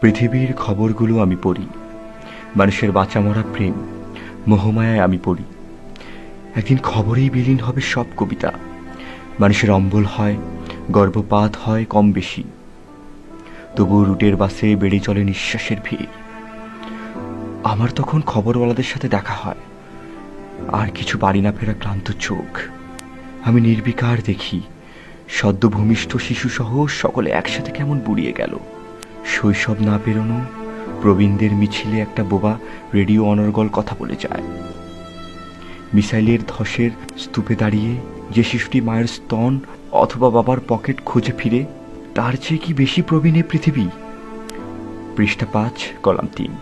পৃথিবীর খবরগুলো আমি পড়ি, মানুষের বাঁচা মরা প্রেম, মোহমায়ায় আমি পড়ি। একদিন খবরেই বিলীন হবে সব কবিতা। মানুষের অম্বল হয়, গর্ভপাত হয় কম বেশি, তবু রুটের বাসে বেড়ে চলে নিঃশ্বাসের ভিড়। আমার তখন খবরওয়ালাদের সাথে দেখা হয়, আর কিছু বাড়ি না ফেরা ক্লান্ত চোখ। আমি নির্বিকার দেখি সদ্য ভূমিষ্ঠ শিশুসহ সকলে একসাথে কেমন বুড়িয়ে গেল। শৈশব না পেরোনো প্রবীণদের মিছিলে একটা বোবা রেডিও অনর্গল কথা বলে যায়। মিসাইলের ধসের স্তূপে দাঁড়িয়ে যে শিশুটি মায়ের স্তন অথবা বাবার পকেট খুঁজে ফিরে, তার চেয়ে কি বেশি প্রবীণ এ পৃথিবী? পৃষ্ঠা 5, কলাম 3।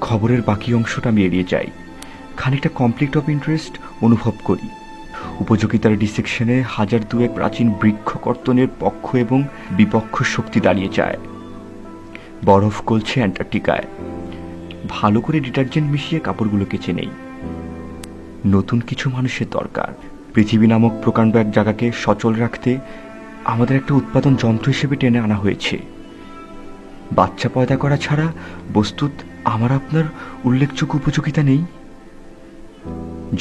খবরের বাকি অংশটা আমি এড়িয়ে যাই, খানিকটা কনফ্লিক্ট অফ ইন্টারেস্ট অনুভব করি। উপযোগিতার ডিসেকশনে হাজার দুয়েক প্রাচীন বৃক্ষ কর্তনের পক্ষ এবং বিপক্ষ শক্তি দাঁড়িয়ে যায়। বরফ গলছে অ্যান্টার্কটিকায়, ভালো করে ডিটারজেন্ট মিশিয়ে কাপড়গুলো কেচে নেই। নতুন কিছু মানুষের দরকার। পৃথিবী নামক প্রকাণ্ড এক জায়গাকে সচল রাখতে আমাদের একটা উৎপাদন যন্ত্র হিসেবে টেনে আনা হয়েছে। বাচ্চা পয়দা করা ছাড়া বস্তুত আমার আপনার উল্লেখযোগ্য উপযোগিতা নেই।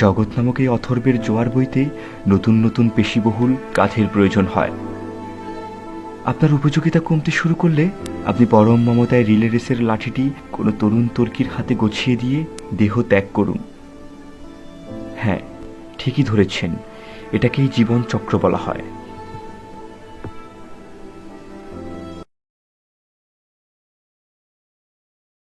জগৎ নামক এই অথর্বের জোয়ার বইতে নতুন নতুন পেশিবহুল কাঠের প্রয়োজন হয়। আপনার উপযোগিতা কমতে শুরু করলে আপনি পরম মমতায় রিলে রেসের লাঠিটি কোনো তরুণ তর্কির হাতে গছিয়ে দিয়ে দেহ ত্যাগ করুন। হ্যাঁ, ঠিকই ধরেছেন, এটাকেই জীবন চক্র বলা হয়।